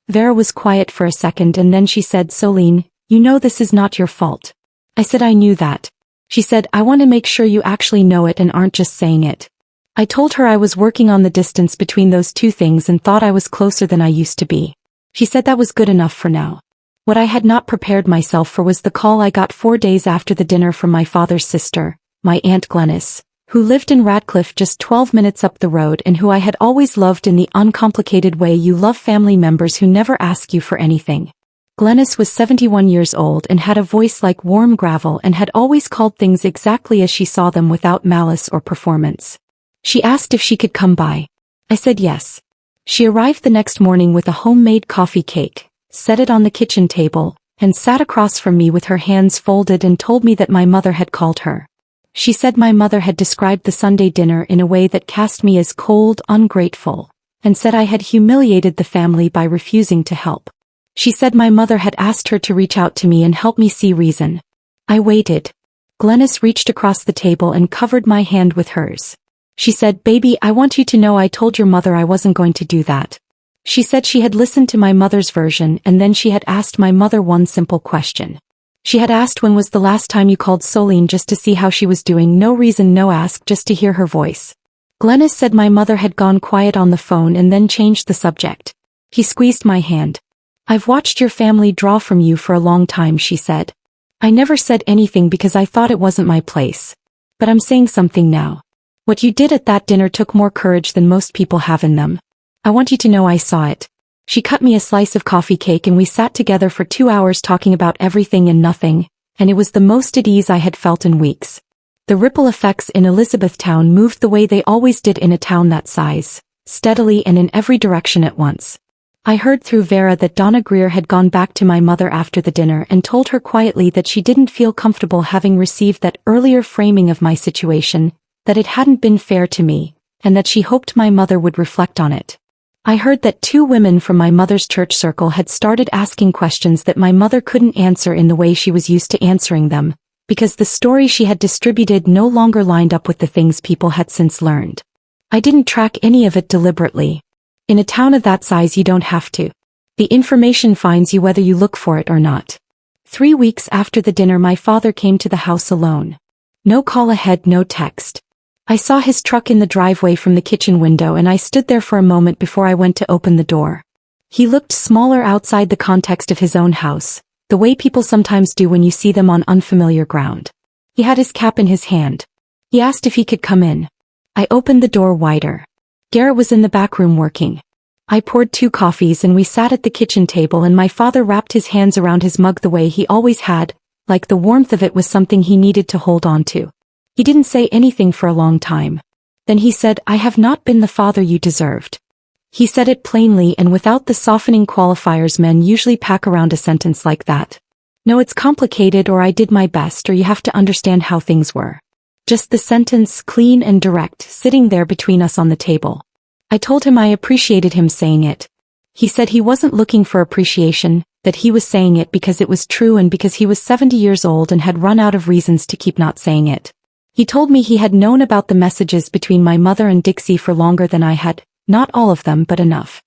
A: Vera was quiet for a second and then she said, "Soline, you know this is not your fault." I said I knew that. She said, "I want to make sure you actually know it and aren't just saying it." I told her I was working on the distance between those 2 things and thought I was closer than I used to be. She said that was good enough for now. What I had not prepared myself for was the call I got 4 days after the dinner from my father's sister, my Aunt Glennis, who lived in Radcliffe just 12 minutes up the road and who I had always loved in the uncomplicated way you love family members who never ask you for anything. Glennis was 71 years old and had a voice like warm gravel and had always called things exactly as she saw them without malice or performance. She asked if she could come by. I said yes. She arrived the next morning with a homemade coffee cake, set it on the kitchen table, and sat across from me with her hands folded and told me that my mother had called her. She said my mother had described the Sunday dinner in a way that cast me as cold, ungrateful, and said I had humiliated the family by refusing to help. She said my mother had asked her to reach out to me and help me see reason. I waited. Glennis reached across the table and covered my hand with hers. She said, "Baby, I want you to know I told your mother I wasn't going to do that." She said she had listened to my mother's version and then she had asked my mother one simple question. She had asked when was the last time you called Soline just to see how she was doing, no reason, no ask, just to hear her voice. Glennis said my mother had gone quiet on the phone and then changed the subject. He squeezed my hand. "I've watched your family draw from you for a long time," she said. "I never said anything because I thought it wasn't my place. But I'm saying something now. What you did at that dinner took more courage than most people have in them. I want you to know I saw it." She cut me a slice of coffee cake and we sat together for 2 hours talking about everything and nothing, and it was the most at ease I had felt in weeks. The ripple effects in Elizabethtown moved the way they always did in a town that size, steadily and in every direction at once. I heard through Vera that Donna Greer had gone back to my mother after the dinner and told her quietly that she didn't feel comfortable having received that earlier framing of my situation, that it hadn't been fair to me, and that she hoped my mother would reflect on it. I heard that 2 women from my mother's church circle had started asking questions that my mother couldn't answer in the way she was used to answering them, because the story she had distributed no longer lined up with the things people had since learned. I didn't track any of it deliberately. In a town of that size you don't have to. The information finds you whether you look for it or not. 3 weeks after the dinner my father came to the house alone. No call ahead, no text. I saw his truck in the driveway from the kitchen window and I stood there for a moment before I went to open the door. He looked smaller outside the context of his own house, the way people sometimes do when you see them on unfamiliar ground. He had his cap in his hand. He asked if he could come in. I opened the door wider. Garrett was in the back room working. I poured 2 coffees and we sat at the kitchen table and my father wrapped his hands around his mug the way he always had, like the warmth of it was something he needed to hold on to. He didn't say anything for a long time. Then he said, "I have not been the father you deserved." He said it plainly and without the softening qualifiers men usually pack around a sentence like that. No, it's complicated, or I did my best, or you have to understand how things were. Just the sentence, clean and direct, sitting there between us on the table. I told him I appreciated him saying it. He said he wasn't looking for appreciation, that he was saying it because it was true and because he was 70 years old and had run out of reasons to keep not saying it. He told me he had known about the messages between my mother and Dixie for longer than I had, not all of them but enough.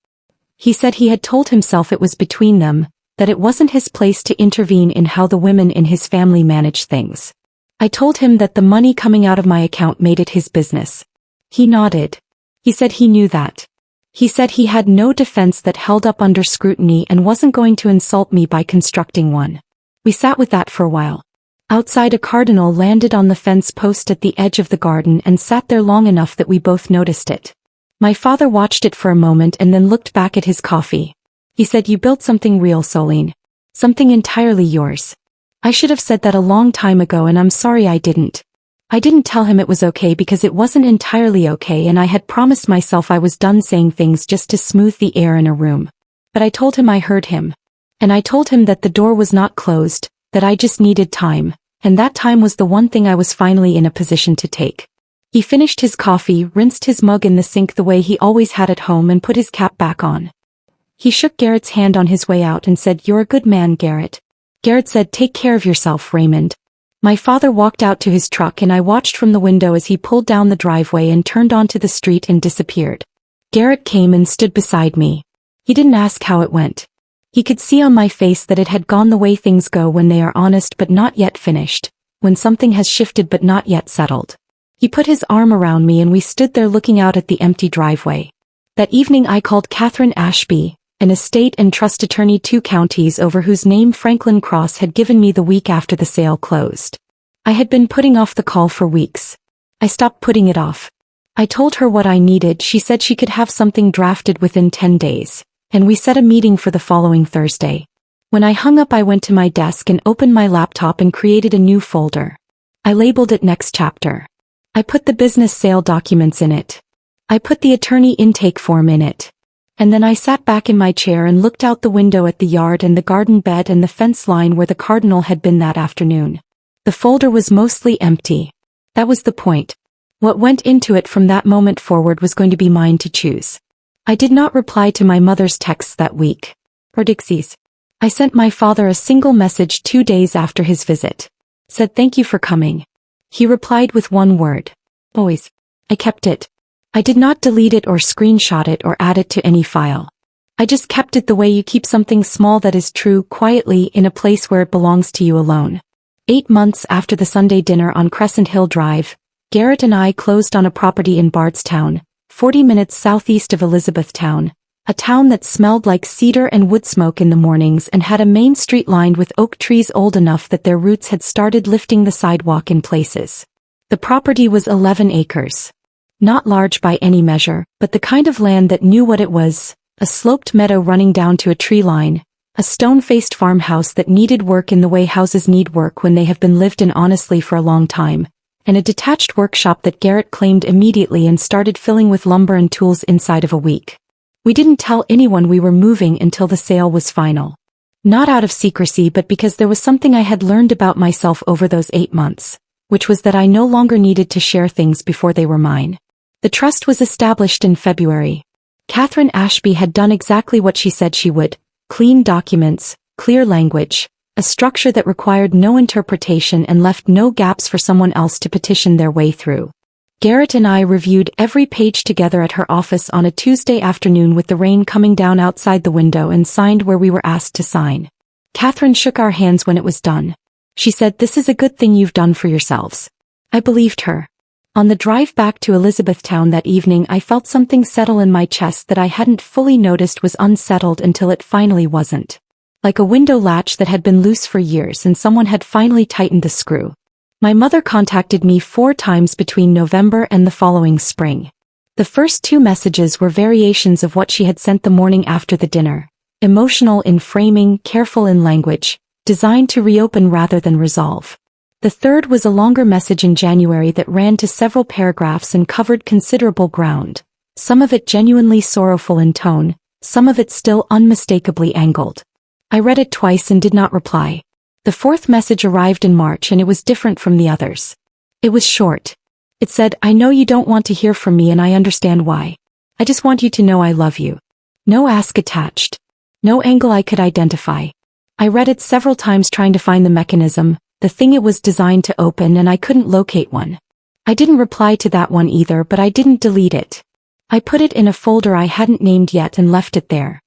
A: He said he had told himself it was between them, that it wasn't his place to intervene in how the women in his family managed things. I told him that the money coming out of my account made it his business. He nodded. He said he knew that. He said he had no defense that held up under scrutiny and wasn't going to insult me by constructing one. We sat with that for a while. Outside, a cardinal landed on the fence post at the edge of the garden and sat there long enough that we both noticed it. My father watched it for a moment and then looked back at his coffee. He said, "You built something real, Soline. Something entirely yours." I should have said that a long time ago and I'm sorry I didn't. I didn't tell him it was okay because it wasn't entirely okay and I had promised myself I was done saying things just to smooth the air in a room. But I told him I heard him. And I told him that the door was not closed, that I just needed time, and that time was the one thing I was finally in a position to take. He finished his coffee, rinsed his mug in the sink the way he always had at home and put his cap back on. He shook Garrett's hand on his way out and said, "You're a good man, Garrett." Garrett said, "Take care of yourself, Raymond." My father walked out to his truck and I watched from the window as he pulled down the driveway and turned onto the street and disappeared. Garrett came and stood beside me. He didn't ask how it went. He could see on my face that it had gone the way things go when they are honest but not yet finished, when something has shifted but not yet settled. He put his arm around me and we stood there looking out at the empty driveway. That evening I called Catherine Ashby, an estate and trust attorney, 2 counties over, whose name Franklin Cross had given me the week after the sale closed. I had been putting off the call for weeks. I stopped putting it off. I told her what I needed. She said she could have something drafted within 10 days, and we set a meeting for the following Thursday. When I hung up, I went to my desk and opened my laptop and created a new folder. I labeled it Next Chapter. I put the business sale documents in it. I put the attorney intake form in it. And then I sat back in my chair and looked out the window at the yard and the garden bed and the fence line where the cardinal had been that afternoon. The folder was mostly empty. That was the point. What went into it from that moment forward was going to be mine to choose. I did not reply to my mother's texts that week. Or Dixie's. I sent my father a single message 2 days after his visit. Said, "Thank you for coming." He replied with one word. "Always." I kept it. I did not delete it or screenshot it or add it to any file. I just kept it the way you keep something small that is true, quietly, in a place where it belongs to you alone. 8 months after the Sunday dinner on Crescent Hill Drive, Garrett and I closed on a property in Bardstown, 40 minutes southeast of Elizabethtown, a town that smelled like cedar and wood smoke in the mornings and had a main street lined with oak trees old enough that their roots had started lifting the sidewalk in places. The property was 11 acres. Not large by any measure, but the kind of land that knew what it was: a sloped meadow running down to a tree line, a stone-faced farmhouse that needed work in the way houses need work when they have been lived in honestly for a long time, and a detached workshop that Garrett claimed immediately and started filling with lumber and tools inside of a week. We didn't tell anyone we were moving until the sale was final. Not out of secrecy, but because there was something I had learned about myself over those 8 months, which was that I no longer needed to share things before they were mine. The trust was established in February. Catherine Ashby had done exactly what she said she would: clean documents, clear language, a structure that required no interpretation and left no gaps for someone else to petition their way through. Garrett and I reviewed every page together at her office on a Tuesday afternoon with the rain coming down outside the window and signed where we were asked to sign. Catherine shook our hands when it was done. She said, "This is a good thing you've done for yourselves." I believed her. On the drive back to Elizabethtown that evening, I felt something settle in my chest that I hadn't fully noticed was unsettled until it finally wasn't. Like a window latch that had been loose for years and someone had finally tightened the screw. My mother contacted me 4 times between November and the following spring. The first 2 messages were variations of what she had sent the morning after the dinner, emotional in framing, careful in language, designed to reopen rather than resolve. The third was a longer message in January that ran to several paragraphs and covered considerable ground, some of it genuinely sorrowful in tone, some of it still unmistakably angled. I read it twice and did not reply. The 4th message arrived in March and it was different from the others. It was short. It said, "I know you don't want to hear from me and I understand why. I just want you to know I love you." No ask attached. No angle I could identify. I read it several times trying to find the mechanism, the thing it was designed to open, and I couldn't locate one. I didn't reply to that one either, but I didn't delete it. I put it in a folder I hadn't named yet and left it there.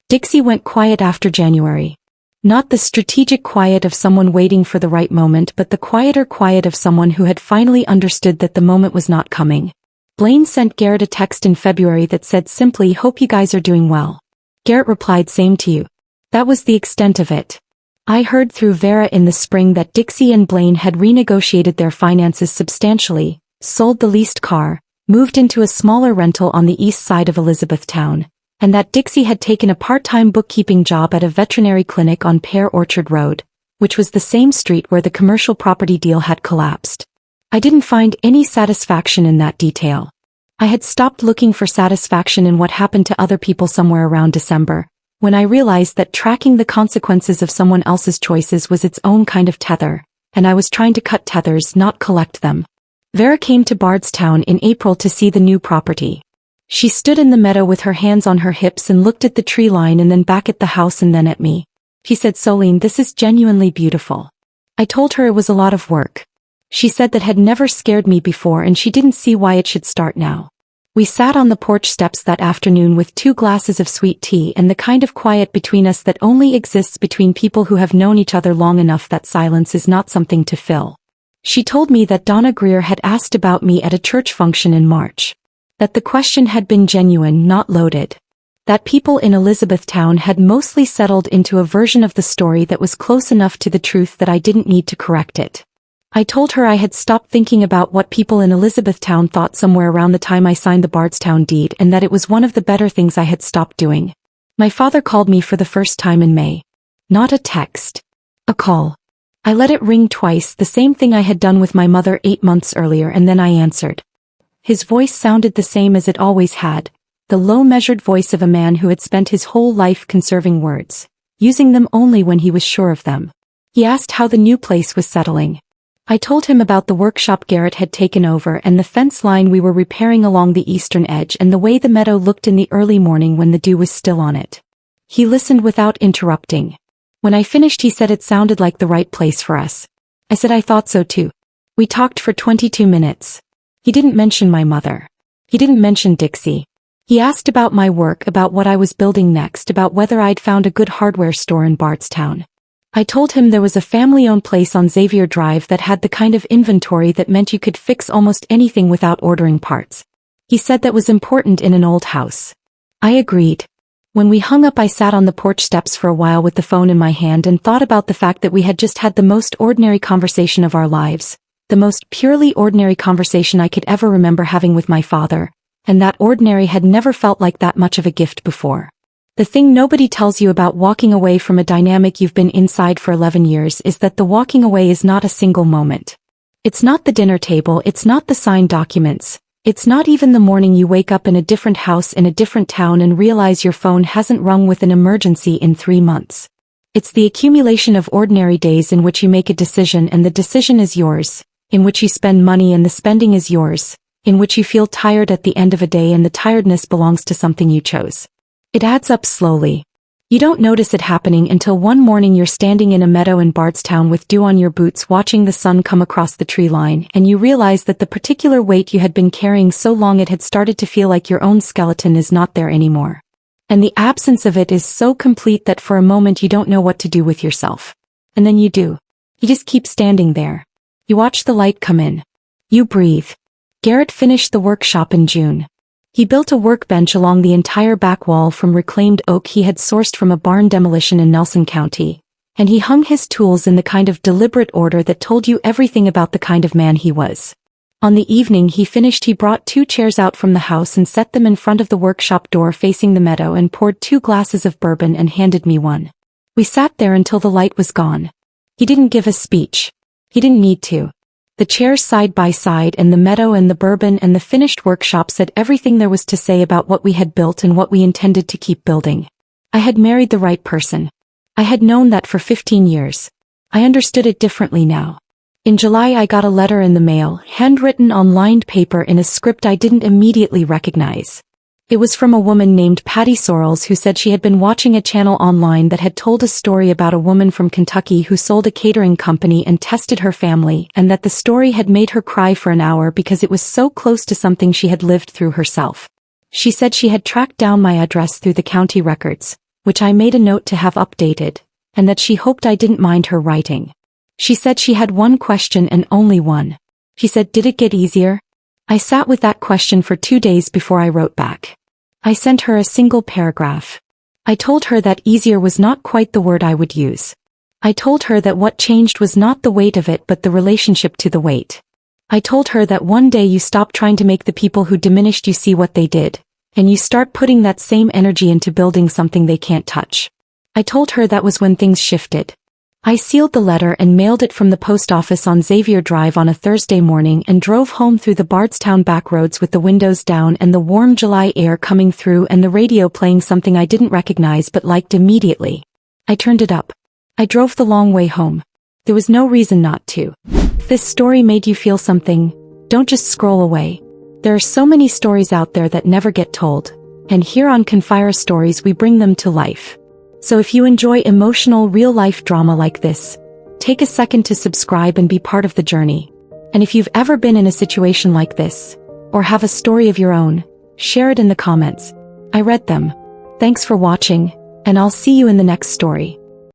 A: Dixie went quiet after January. Not the strategic quiet of someone waiting for the right moment, but the quieter quiet of someone who had finally understood that the moment was not coming. Blaine sent Garrett a text in February that said simply, "Hope you guys are doing well." Garrett replied, "Same to you." That was the extent of it. I heard through Vera in the spring that Dixie and Blaine had renegotiated their finances substantially, sold the leased car, moved into a smaller rental on the east side of Elizabethtown, and that Dixie had taken a part-time bookkeeping job at a veterinary clinic on Pear Orchard Road, which was the same street where the commercial property deal had collapsed. I didn't find any satisfaction in that detail. I had stopped looking for satisfaction in what happened to other people somewhere around December, when I realized that tracking the consequences of someone else's choices was its own kind of tether, and I was trying to cut tethers, not collect them. Vera came to Bardstown in April to see the new property. She stood in the meadow with her hands on her hips and looked at the tree line and then back at the house and then at me. She said, "Solene, this is genuinely beautiful." I told her it was a lot of work. She said that had never scared me before and she didn't see why it should start now. We sat on the porch steps that afternoon with 2 glasses of sweet tea and the kind of quiet between us that only exists between people who have known each other long enough that silence is not something to fill. She told me that Donna Greer had asked about me at a church function in March. That the question had been genuine, not loaded. That people in Elizabethtown had mostly settled into a version of the story that was close enough to the truth that I didn't need to correct it. I told her I had stopped thinking about what people in Elizabethtown thought somewhere around the time I signed the Bardstown deed and that it was one of the better things I had stopped doing. My father called me for the first time in May. Not a text. A call. I let it ring twice, the same thing I had done with my mother 8 months earlier, and then I answered. His voice sounded the same as it always had, the low measured voice of a man who had spent his whole life conserving words, using them only when he was sure of them. He asked how the new place was settling. I told him about the workshop Garrett had taken over and the fence line we were repairing along the eastern edge and the way the meadow looked in the early morning when the dew was still on it. He listened without interrupting. When I finished he said it sounded like the right place for us. I said I thought so too. We talked for 22 minutes. He didn't mention my mother. He didn't mention Dixie. He asked about my work, about what I was building next, about whether I'd found a good hardware store in Bardstown. I told him there was a family-owned place on Xavier Drive that had the kind of inventory that meant you could fix almost anything without ordering parts. He said that was important in an old house. I agreed. When we hung up I sat on the porch steps for a while with the phone in my hand and thought about the fact that we had just had the most ordinary conversation of our lives, the most purely ordinary conversation I could ever remember having with my father, and that ordinary had never felt like that much of a gift before. The thing nobody tells you about walking away from a dynamic you've been inside for 11 years is that the walking away is not a single moment. It's not the dinner table, it's not the signed documents, it's not even the morning you wake up in a different house in a different town and realize your phone hasn't rung with an emergency in 3 months. It's the accumulation of ordinary days in which you make a decision and the decision is yours, in which you spend money and the spending is yours, in which you feel tired at the end of a day and the tiredness belongs to something you chose. It adds up slowly. You don't notice it happening until one morning you're standing in a meadow in Bardstown with dew on your boots watching the sun come across the tree line and you realize that the particular weight you had been carrying so long it had started to feel like your own skeleton is not there anymore. And the absence of it is so complete that for a moment you don't know what to do with yourself. And then you do. You just keep standing there. You watch the light come in. You breathe. Garrett finished the workshop in June. He built a workbench along the entire back wall from reclaimed oak he had sourced from a barn demolition in Nelson County, And he hung his tools in the kind of deliberate order that told you everything about the kind of man he was. On the evening he finished, he brought 2 chairs out from the house and set them in front of the workshop door facing the meadow and poured 2 glasses of bourbon and handed me one. We sat there until the light was gone. He didn't give a speech. He didn't need to. The chairs side by side and the meadow and the bourbon and the finished workshop said everything there was to say about what we had built and what we intended to keep building. I had married the right person. I had known that for 15 years. I understood it differently now. In July I got a letter in the mail, handwritten on lined paper in a script I didn't immediately recognize. It was from a woman named Patty Sorrells who said she had been watching a channel online that had told a story about a woman from Kentucky who sold a catering company and tested her family, and that the story had made her cry for an hour because it was so close to something she had lived through herself. She said she had tracked down my address through the county records, which I made a note to have updated, and that she hoped I didn't mind her writing. She said she had one question and only one. She said, "Did it get easier?" I sat with that question for 2 days before I wrote back. I sent her a single paragraph. I told her that easier was not quite the word I would use. I told her that what changed was not the weight of it but the relationship to the weight. I told her that one day you stop trying to make the people who diminished you see what they did, and you start putting that same energy into building something they can't touch. I told her that was when things shifted. I sealed the letter and mailed it from the post office on Xavier Drive on a Thursday morning and drove home through the Bardstown back roads with the windows down and the warm July air coming through and the radio playing something I didn't recognize but liked immediately. I turned it up. I drove the long way home. There was no reason not to. If this story made you feel something, don't just scroll away. There are so many stories out there that never get told, and here on Confire Stories we bring them to life. So if you enjoy emotional real-life drama like this, take a second to subscribe and be part of the journey. And if you've ever been in a situation like this, or have a story of your own, share it in the comments. I read them. Thanks for watching, and I'll see you in the next story.